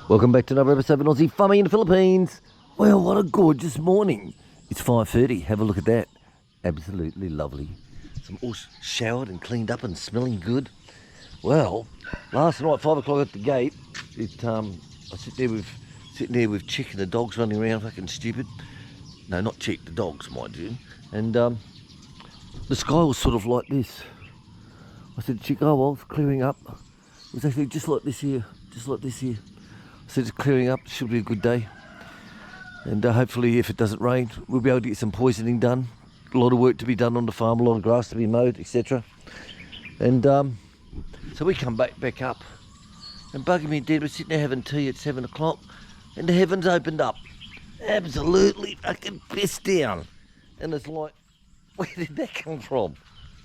Welcome back to another episode of Aussie Farming in the Philippines. Well, what a gorgeous morning. It's 5:30. Have a look at that. Absolutely lovely. Some all showered and cleaned up and smelling good. Well, last night, 5 o'clock at the gate, I sitting there with Chick and the dogs running around fucking stupid. No, not Chick, the dogs, mind you. And the sky was sort of like this. I said to Chick, oh well, it's clearing up. It was actually just like this here, just like this here. I said it's clearing up, should be a good day. And hopefully if it doesn't rain, we'll be able to get some poisoning done. A lot of work to be done on the farm, a lot of grass to be mowed, etc. And so we come back up. And Buggy me and Dad were sitting there having tea at 7 o'clock. And the heavens opened up. Absolutely fucking pissed down. And it's like, where did that come from?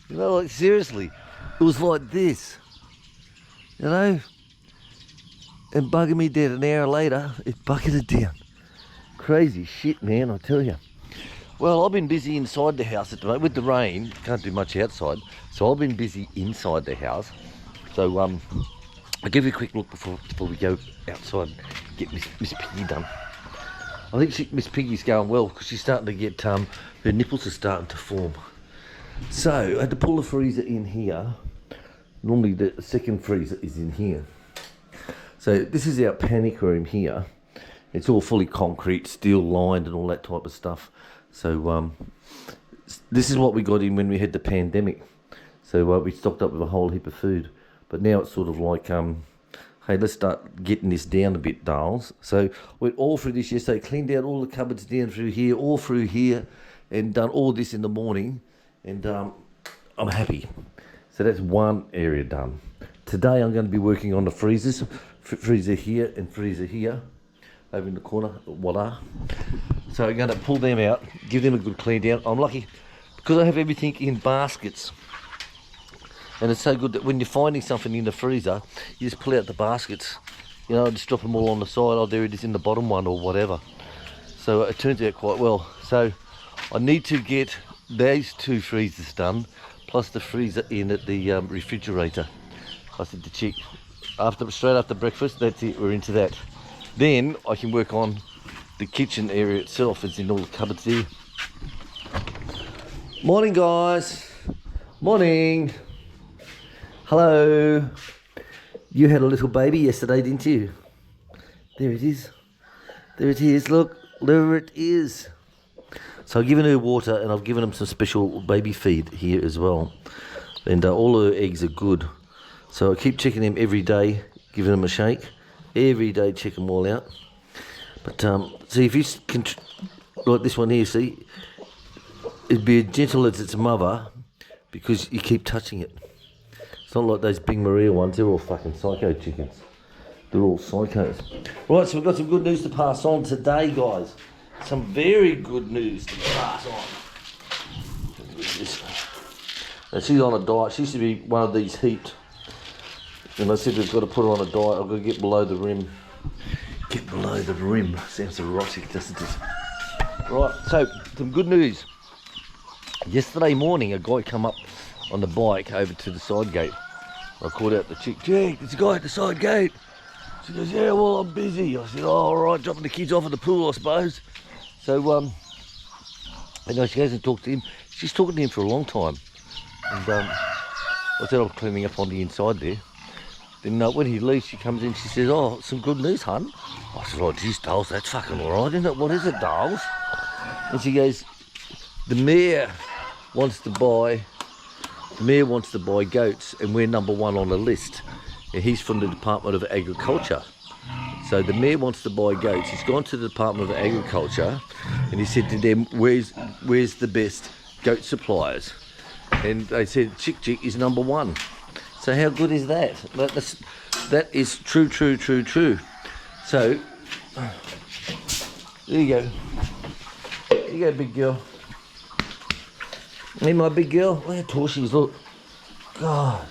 You know, like seriously. It was like this. You know? And Buggy me Dad, an hour later, it bucketed down. Crazy shit, man, I tell you. Well, I've been busy inside the house at the moment. With the rain, can't do much outside. So I've been busy inside the house. So I'll give you a quick look before we go outside and get Miss Piggy done. I think Miss Piggy's going well because she's starting to get, her nipples are starting to form. So I had to pull the freezer in here. Normally the second freezer is in here. So this is our panic room here. It's all fully concrete, steel lined and all that type of stuff. So this is what we got in when we had the pandemic. So we stocked up with a whole heap of food. But now it's sort of like, hey, let's start getting this down a bit, Dales. So went all through this yesterday, cleaned out all the cupboards down through here, all through here, and done all this in the morning. And I'm happy. So that's one area done. Today I'm going to be working on the freezers. Freezer here and freezer here. Over in the corner, voila. So I'm going to pull them out, give them a good clean down. I'm lucky because I have everything in baskets. And it's so good that when you're finding something in the freezer, you just pull out the baskets. You know, just drop them all on the side. Oh, there it is in the bottom one or whatever. So it turns out quite well. So I need to get those two freezers done, plus the freezer in at the refrigerator. I said to Chick, straight after breakfast, that's it, we're into that. Then I can work on the kitchen area itself. It's in all the cupboards there. Morning, guys. Morning. Hello. You had a little baby yesterday, didn't you? There it is. There it is. Look, there it is. So I've given her water and I've given them some special baby feed here as well. And all her eggs are good. So I keep checking them every day, giving them a shake. Every day, check them all out. But see, if you can, like this one here, see, it'd be as gentle as its mother because you keep touching it. It's not like those Big Maria ones, they're all fucking psycho chickens. They're all psychos. Right, so we've got some good news to pass on today, guys. Some very good news to pass on. Now, she's on a diet. She used to be one of these heaped. And I said we've got to put her on a diet. I've got to get below the rim. Get below the rim. Sounds erotic, doesn't it? Right, so some good news. Yesterday morning, a guy come up on the bike over to the side gate. I called out the Chick, Jake, there's a guy at the side gate. She goes, yeah, well, I'm busy. I said, oh, all right, dropping the kids off at the pool, I suppose. So, she goes and talks to him. She's talking to him for a long time. And I said I was cleaning up on the inside there. Then when he leaves, she comes in, she says, oh, some good news, hun. I said, oh, geez, Dales, that's fucking all right, isn't it? What is it, Dales? And she goes, the mayor wants to buy goats, and we're number one on the list. And he's from the Department of Agriculture. So the mayor wants to buy goats. He's gone to the Department of Agriculture, and he said to them, where's the best goat suppliers? And they said, Chick is number one. So how good is that? That is true. So, there you go. There you go, big girl. Hey, my big girl. Look how tall she is, look. God.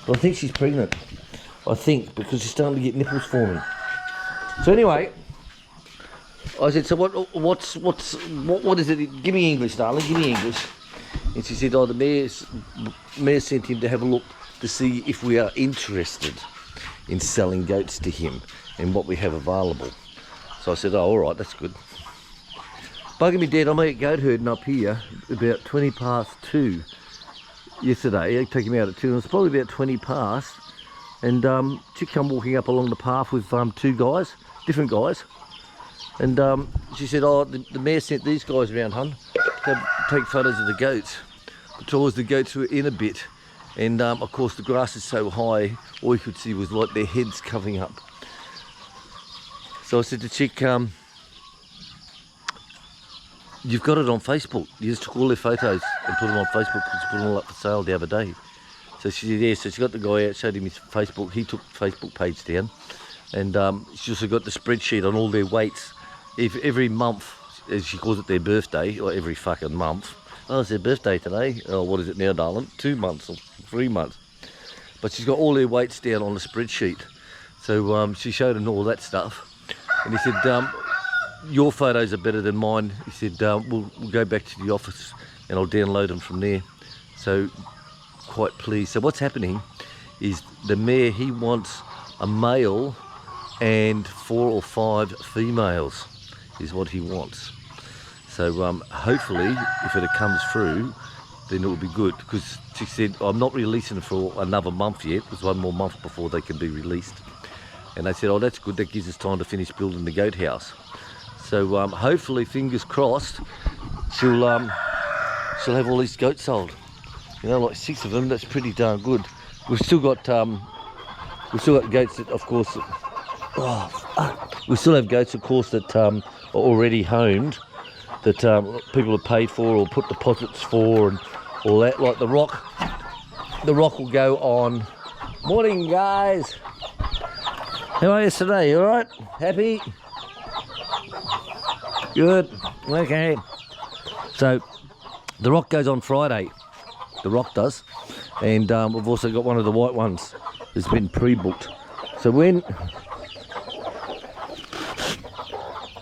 But I think she's pregnant. I think, because she's starting to get nipples forming. So anyway, I said, so what is it? Give me English, darling, give me English. And she said, oh, the mayor sent him to have a look to see if we are interested in selling goats to him and what we have available. So I said, oh, all right, that's good. Bugging me dead, I'm at goat herding up here about 20 past 2 yesterday. I took him out at 2, and it's probably about 20 past. And chick come walking up along the path with 2 guys, different guys. And she said, oh, the mayor sent these guys around, hun, to take photos of the goats. But always the goats were in a bit. And of course the grass is so high, all you could see was like their heads covering up. So I said to chick, you've got it on Facebook. You just took all their photos and put them on Facebook because you put them all up for sale the other day. So she said, yeah, so she got the guy out, showed him his Facebook. He took the Facebook page down. And she also got the spreadsheet on all their weights. Every month, as she calls it, their birthday, or every fucking month. Oh, it's their birthday today. Oh, what is it now, darling? 2 months or 3 months. But she's got all their weights down on the spreadsheet. So she showed him all that stuff. And he said, your photos are better than mine. He said, we'll go back to the office and I'll download them from there. So quite pleased. So what's happening is the mayor, he wants a male and 4 or 5 females is what he wants. So hopefully if it comes through, then it will be good, because she said, I'm not releasing it for another month yet. There's 1 more month before they can be released. And they said, oh, that's good, that gives us time to finish building the goat house. So hopefully, fingers crossed, she'll have all these goats sold. You know, like 6 of them. That's pretty darn good. We've still got goats that, of course, we still have goats, of course, that are already homed, that people have paid for or put deposits for, and all that. Like the rock will go on. Morning, guys. How are you today? You all right? Happy? Good. Okay. So the rock goes on Friday. The rock does, and we've also got one of the white ones that's been pre-booked. So when,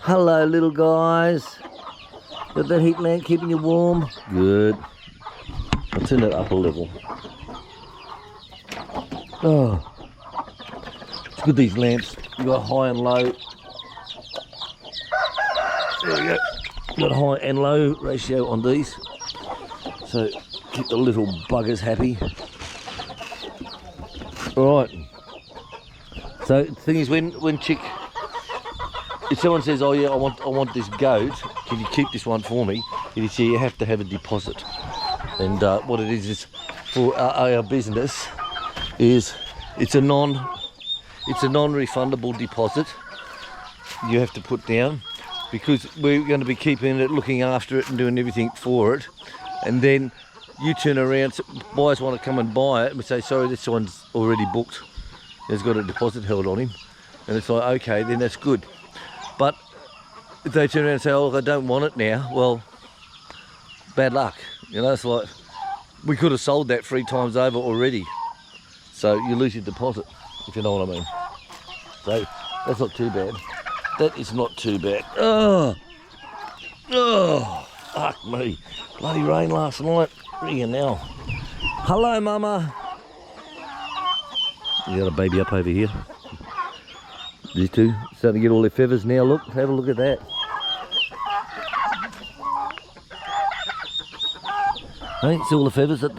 hello little guys, got that heat lamp keeping you warm? Good. I'll turn it up a level. Oh, it's good, these lamps. You got high and low. There we go. Got high and low ratio on these, so keep the little buggers happy. Right. So the thing is, when chick, if someone says, oh yeah, I want this goat, can you keep this one for me? You see, you have to have a deposit. And what it is for our business is it's a non-refundable deposit you have to put down, because we're going to be keeping it, looking after it and doing everything for it. And then you turn around, buyers want to come and buy it, and we say, sorry, this one's already booked. He's got a deposit held on him. And it's like, okay, then that's good. But if they turn around and say, oh, I don't want it now, well, bad luck. You know, it's like, we could have sold that 3 times over already. So you lose your deposit, if you know what I mean. So that's not too bad. That is not too bad. Oh, fuck me. Bloody rain last night. Ringing now. Hello, Mama. You got a baby up over here. These two starting to get all their feathers now. Look, have a look at that. Hey, see all the feathers, the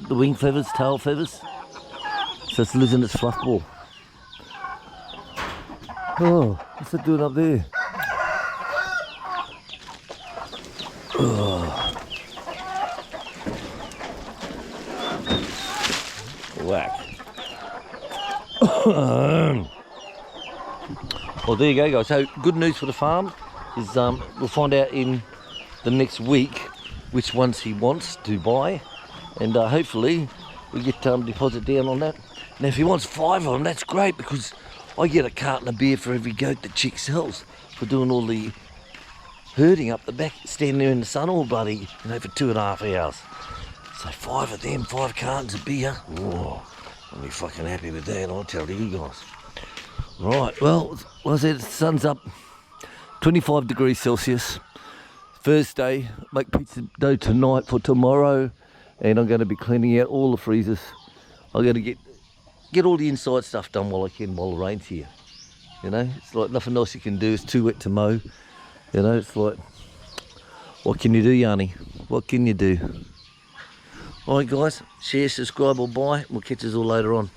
wing feathers, tail feathers. So it's losing its fluff ball. Oh, what's it doing up there? Oh. Whack. Well, there you go, guys. So good news for the farm is we'll find out in the next week which ones he wants to buy, and hopefully we get deposit down on that. Now if he wants 5 of them, that's great, because I get a carton of beer for every goat that chick sells for doing all the herding up the back, standing there in the sun all bloody, you know, for 2.5 hours. So 5 of them, 5 cartons of beer. Oh, I'll be fucking happy with that, I'll tell you guys. Right, well, like I said, the sun's up, 25 degrees Celsius. Thursday, make pizza dough tonight for tomorrow, and I'm going to be cleaning out all the freezers. I'm going to get get all the inside stuff done while I can, while the rain's here. You know, it's like nothing else you can do. It's too wet to mow. You know, it's like, what can you do, Yanni? What can you do? Alright guys, share, subscribe or buy. We'll catch us all later on.